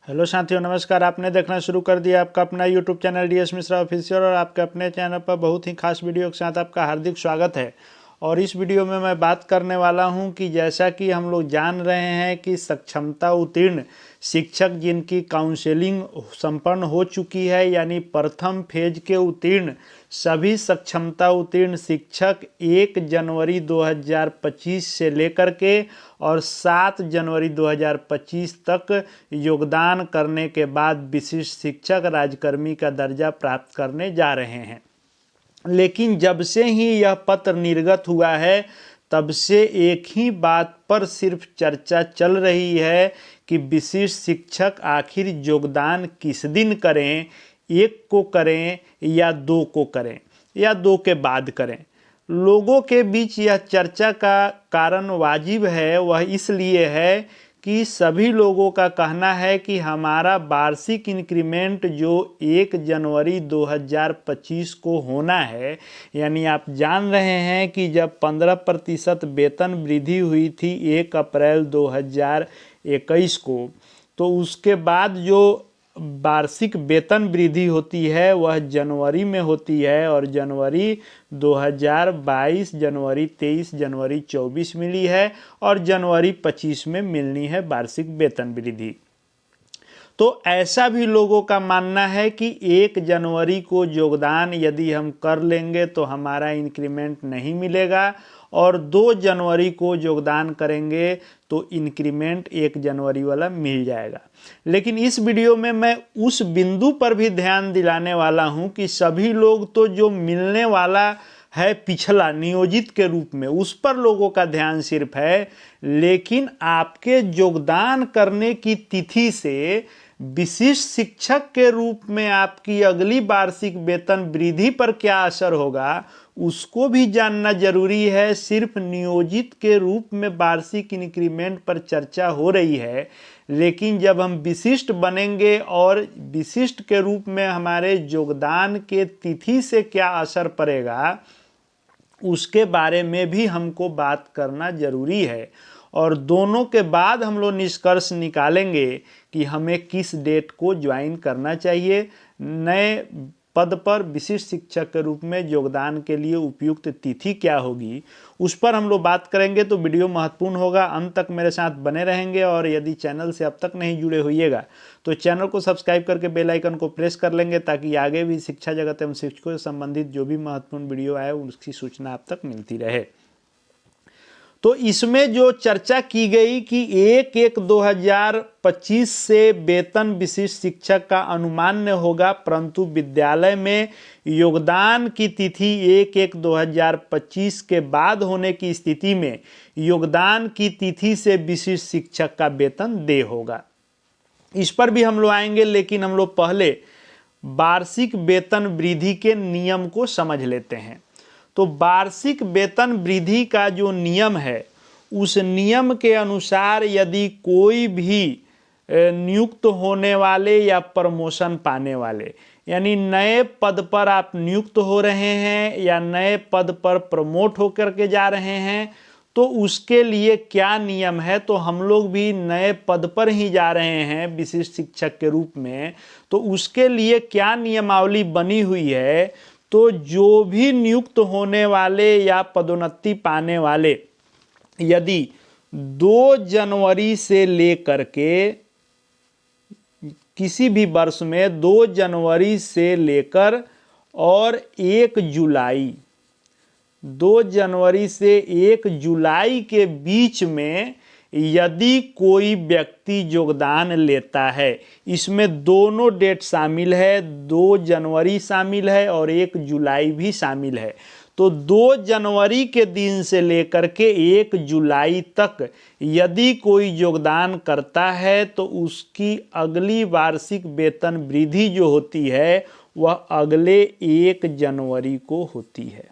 Hello साथियों, नमस्कार। आपने देखना शुरू कर दिया आपका अपना YouTube channel DS Mishra official, और आपके अपने चैनल पर बहुत ही खास वीडियो के साथ आपका हार्दिक स्वागत है। और इस वीडियो में मैं बात करने वाला हूं कि जैसा कि हम लोग जान रहे हैं कि सक्षमता उत्तीर्ण शिक्षक जिनकी काउंसलिंग संपन्न हो चुकी है, यानी प्रथम फेज के उत्तीर्ण सभी सक्षमता उत्तीर्ण शिक्षक 1 जनवरी 2025 से लेकर के और 7 जनवरी 2025 तक योगदान करने के बाद विशिष्ट शिक्षक राजकर्मी का दर्जा प्राप्त करने जा रहे हैं। लेकिन जब से ही यह पत्र निर्गत हुआ है, तब से एक ही बात पर सिर्फ चर्चा चल रही है कि विशिष्ट शिक्षक आखिर योगदान किस दिन करें, 1 को करें या 2 को करें या 2 के बाद करें। लोगों के बीच यह चर्चा का कारण वाजिब है। वह इसलिए है कि सभी लोगों का कहना है कि हमारा वार्षिक इंक्रीमेंट जो 1 जनवरी 2025 को होना है, यानी आप जान रहे हैं कि जब 15% वेतन वृद्धि हुई थी 1 अप्रैल 2021 को, तो उसके बाद जो वार्षिक वेतन वृद्धि होती है वह जनवरी में होती है, और जनवरी 2022, जनवरी 23, जनवरी 24 मिली है और जनवरी 25 में मिलनी है वार्षिक वेतन वृद्धि। तो ऐसा भी लोगों का मानना है कि 1 जनवरी को योगदान यदि हम कर लेंगे तो हमारा इंक्रीमेंट नहीं मिलेगा, और 2 जनवरी को योगदान करेंगे तो इंक्रीमेंट 1 जनवरी वाला मिल जाएगा। लेकिन इस वीडियो में मैं उस बिंदु पर भी ध्यान दिलाने वाला हूं कि सभी लोग तो जो मिलने वाला है पिछला नियोजित के रूप में, उस पर लोगों का ध्यान सिर्फ है, लेकिन आपके योगदान करने की तिथि से विशिष्ट शिक्षक के रूप में आपकी अगली वार्षिक वेतन वृद्धि पर क्या असर होगा, उसको भी जानना जरूरी है। सिर्फ नियोजित के रूप में वार्षिक इंक्रीमेंट पर चर्चा हो रही है, लेकिन जब हम विशिष्ट बनेंगे और विशिष्ट के रूप में हमारे योगदान के तिथि से क्या असर पड़ेगा, उसके बारे में भी हमको बात करना जरूरी है। और दोनों के बाद हम लोग निष्कर्ष निकालेंगे कि हमें किस डेट को ज्वाइन करना चाहिए। नए पद पर विशिष्ट शिक्षक के रूप में योगदान के लिए उपयुक्त तिथि क्या होगी, उस पर हम लोग बात करेंगे। तो वीडियो महत्वपूर्ण होगा, अंत तक मेरे साथ बने रहेंगे। और यदि चैनल से अब तक नहीं जुड़े होइएगा तो चैनल को सब्सक्राइब करके बेल आइकन को प्रेस कर लेंगे, ताकि आगे भी शिक्षा जगत एवं शिक्षकों से संबंधित जो भी महत्वपूर्ण वीडियो आए उसकी सूचना आप तक मिलती रहे। तो इसमें जो चर्चा की गई कि 1/1/2025 से वेतन विशिष्ट शिक्षक का अनुमान्य होगा, परंतु विद्यालय में योगदान की तिथि 1/1/2025 के बाद होने की स्थिति में योगदान की तिथि से विशिष्ट शिक्षक का वेतन देय होगा। इस पर भी हम लोग आएंगे, लेकिन हम लोग पहले वार्षिक वेतन वृद्धि के नियम को समझ लेते हैं। तो वार्षिक वेतन वृद्धि का जो नियम है, उस नियम के अनुसार यदि कोई भी नियुक्त होने वाले या प्रमोशन पाने वाले, यानी नए पद पर आप नियुक्त हो रहे हैं या नए पद पर प्रमोट होकर के जा रहे हैं, तो उसके लिए क्या नियम है। तो हम लोग भी नए पद पर ही जा रहे हैं विशिष्ट शिक्षक के रूप में, तो उसके लिए क्या नियमावली बनी हुई है। तो जो भी नियुक्त होने वाले या पदोन्नति पाने वाले यदि 2 जनवरी से लेकर के किसी भी वर्ष में 2 जनवरी से लेकर और 1 जुलाई 2 जनवरी से 1 जुलाई के बीच में यदि कोई व्यक्ति योगदान लेता है, इसमें दोनों डेट शामिल है, 2 जनवरी शामिल है और 1 जुलाई भी शामिल है। तो 2 जनवरी के दिन से लेकर के 1 जुलाई तक यदि कोई योगदान करता है, तो उसकी अगली वार्षिक वेतन वृद्धि जो होती है वह अगले 1 जनवरी को होती है।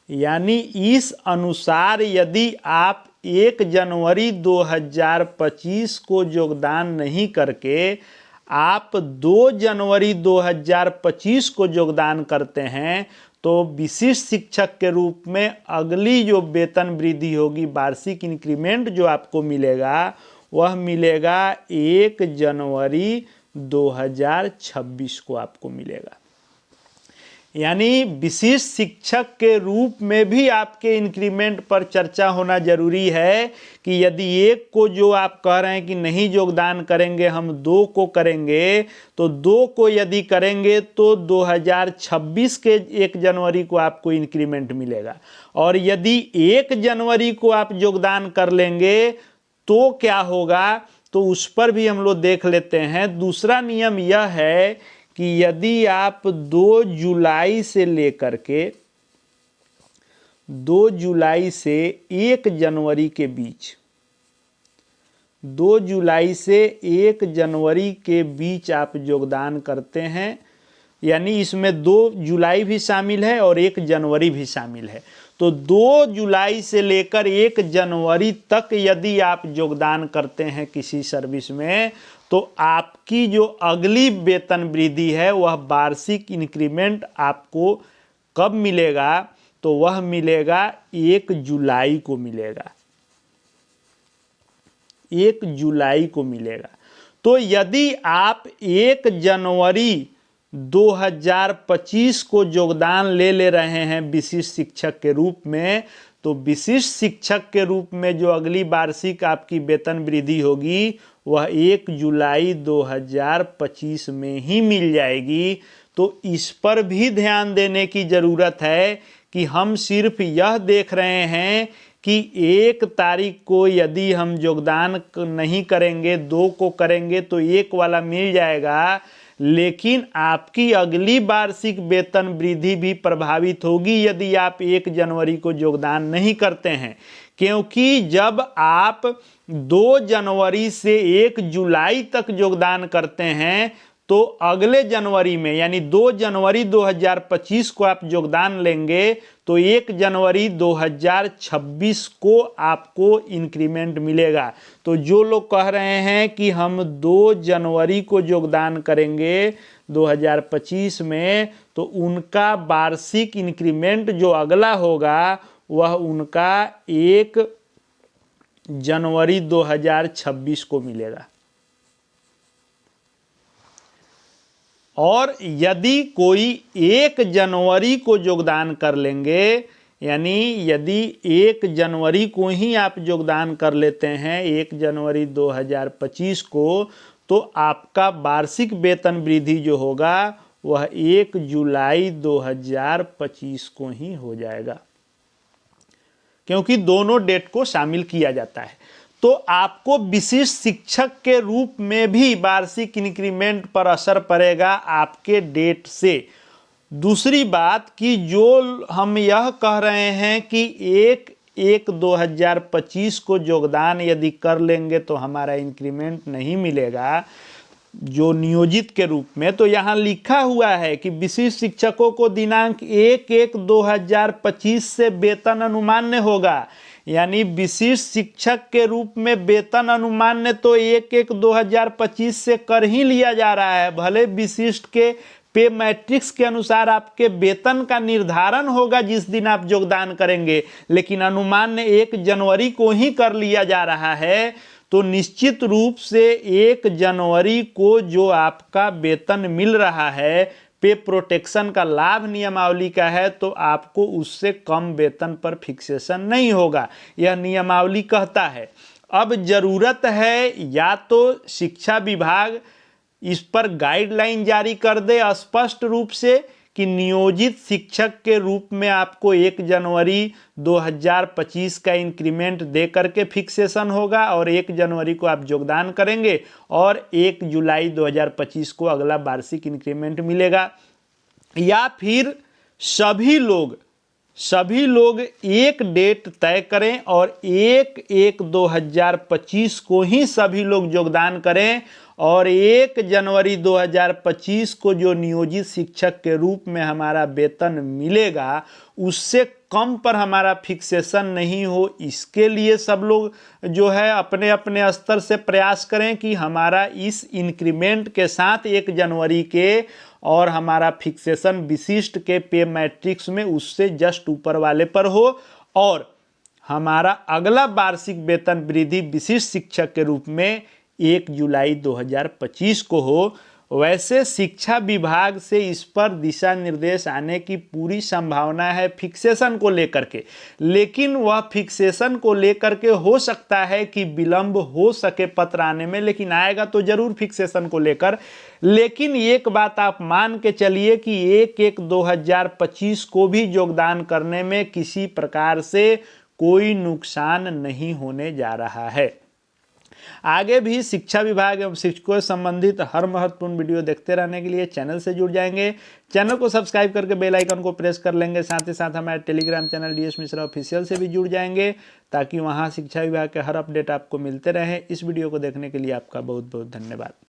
यानी इस अनुसार यदि आप 1 जनवरी 2025 को योगदान नहीं करके आप 2 जनवरी 2025 को योगदान करते हैं, तो विशिष्ट शिक्षक के रूप में अगली जो वेतन वृद्धि होगी, वार्षिक इंक्रीमेंट जो आपको मिलेगा, वह मिलेगा 1 जनवरी 2026 को आपको मिलेगा। यानी विशिष्ट शिक्षक के रूप में भी आपके इंक्रीमेंट पर चर्चा होना जरूरी है कि यदि एक को जो आप कह रहे हैं कि नहीं योगदान करेंगे, हम 2 को करेंगे, तो 2 को यदि करेंगे तो 2026 के 1 जनवरी को आपको इंक्रीमेंट मिलेगा। और यदि 1 जनवरी को आप योगदान कर लेंगे तो क्या होगा, तो उस पर भी हम लोग देख लेते हैं। दूसरा नियम यह है कि यदि आप 2 जुलाई से लेकर के 2 जुलाई से 1 जनवरी के बीच 2 जुलाई से 1 जनवरी के बीच आप योगदान करते हैं, यानी इसमें 2 जुलाई भी शामिल है और 1 जनवरी भी शामिल है, तो 2 जुलाई से लेकर 1 जनवरी तक यदि आप योगदान करते हैं किसी सर्विस में, तो आपकी जो अगली वेतन वृद्धि है वह वार्षिक इंक्रीमेंट आपको कब मिलेगा, तो वह मिलेगा 1 जुलाई को मिलेगा। 1 जुलाई को मिलेगा। तो यदि आप 1 जनवरी 2025 को योगदान ले रहे हैं विशिष्ट शिक्षक के रूप में, तो विशिष्ट शिक्षक के रूप में जो अगली वार्षिक आपकी वेतन वृद्धि होगी वह 1 जुलाई 2025 में ही मिल जाएगी। तो इस पर भी ध्यान देने की ज़रूरत है कि हम सिर्फ यह देख रहे हैं कि 1 तारीख को यदि हम योगदान नहीं करेंगे, 2 को करेंगे तो 1 वाला मिल जाएगा, लेकिन आपकी अगली वार्षिक वेतन वृद्धि भी प्रभावित होगी यदि आप 1 जनवरी को योगदान नहीं करते हैं। क्योंकि जब आप 2 जनवरी से 1 जुलाई तक योगदान करते हैं तो अगले जनवरी में यानी 2 जनवरी 2025 को आप योगदान लेंगे तो 1 जनवरी 2026 को आपको इंक्रीमेंट मिलेगा। तो जो लोग कह रहे हैं कि हम 2 जनवरी को योगदान करेंगे 2025 में, तो उनका वार्षिक इंक्रीमेंट जो अगला होगा वह उनका 1 जनवरी 2026 को मिलेगा। और यदि कोई 1 जनवरी को योगदान कर लेंगे, यानी यदि 1 जनवरी को ही आप योगदान कर लेते हैं 1 जनवरी 2025 को, तो आपका वार्षिक वेतन वृद्धि जो होगा वह 1 जुलाई 2025 को ही हो जाएगा, क्योंकि दोनों डेट को शामिल किया जाता है। तो आपको विशिष्ट शिक्षक के रूप में भी वार्षिक इंक्रीमेंट पर असर पड़ेगा आपके डेट से। दूसरी बात कि जो हम यह कह रहे हैं कि 1/1/2025 को योगदान यदि कर लेंगे तो हमारा इंक्रीमेंट नहीं मिलेगा जो नियोजित के रूप में, तो यहाँ लिखा हुआ है कि विशिष्ट शिक्षकों को दिनांक 1/1/2025 से वेतन अनुमान्य होगा। यानी विशिष्ट शिक्षक के रूप में वेतन अनुमान्य तो 1/1/2025 से कर ही लिया जा रहा है। भले विशिष्ट के पे मैट्रिक्स के अनुसार आपके वेतन का निर्धारण होगा जिस दिन आप योगदान करेंगे, लेकिन अनुमान्य 1 जनवरी को ही कर लिया जा रहा है। तो निश्चित रूप से 1 जनवरी को जो आपका वेतन मिल रहा है पे प्रोटेक्शन का लाभ नियमावली का है, तो आपको उससे कम वेतन पर फिक्सेशन नहीं होगा, यह नियमावली कहता है। अब जरूरत है या तो शिक्षा विभाग इस पर गाइडलाइन जारी कर दे स्पष्ट रूप से कि नियोजित शिक्षक के रूप में आपको 1 जनवरी 2025 का इंक्रीमेंट दे करके फिक्सेशन होगा और 1 जनवरी को आप योगदान करेंगे और 1 जुलाई 2025 को अगला वार्षिक इंक्रीमेंट मिलेगा। या फिर सभी लोग एक डेट तय करें और 1/1/2025 को ही सभी लोग योगदान करें और 1 जनवरी 2025 को जो नियोजित शिक्षक के रूप में हमारा वेतन मिलेगा उससे कम पर हमारा फिक्सेशन नहीं हो। इसके लिए सब लोग जो है अपने अपने स्तर से प्रयास करें कि हमारा इस इंक्रीमेंट के साथ 1 जनवरी के और हमारा फिक्सेशन विशिष्ट के पे मैट्रिक्स में उससे जस्ट ऊपर वाले पर हो और हमारा अगला वार्षिक वेतन वृद्धि विशिष्ट शिक्षक के रूप में 1 जुलाई 2025 को हो। वैसे शिक्षा विभाग से इस पर दिशा निर्देश आने की पूरी संभावना है फिक्सेशन को लेकर के, लेकिन वह फिक्सेशन को लेकर के हो सकता है कि विलंब हो सके पत्र आने में, लेकिन आएगा तो जरूर फिक्सेशन को लेकर। लेकिन एक बात आप मान के चलिए कि 1/1/2025 को भी योगदान करने में किसी प्रकार से कोई नुकसान नहीं होने जा रहा है। आगे भी शिक्षा विभाग एवं शिक्षकों से संबंधित हर महत्वपूर्ण वीडियो देखते रहने के लिए चैनल से जुड़ जाएंगे। चैनल को सब्सक्राइब करके बेल आइकन को प्रेस कर लेंगे। साथ ही साथ हमारे Telegram channel DS Mishra official से भी जुड़ जाएंगे, ताकि वहां शिक्षा विभाग के हर अपडेट आपको मिलते रहे। इस वीडियो को देखने के लिए आपका बहुत बहुत धन्यवाद।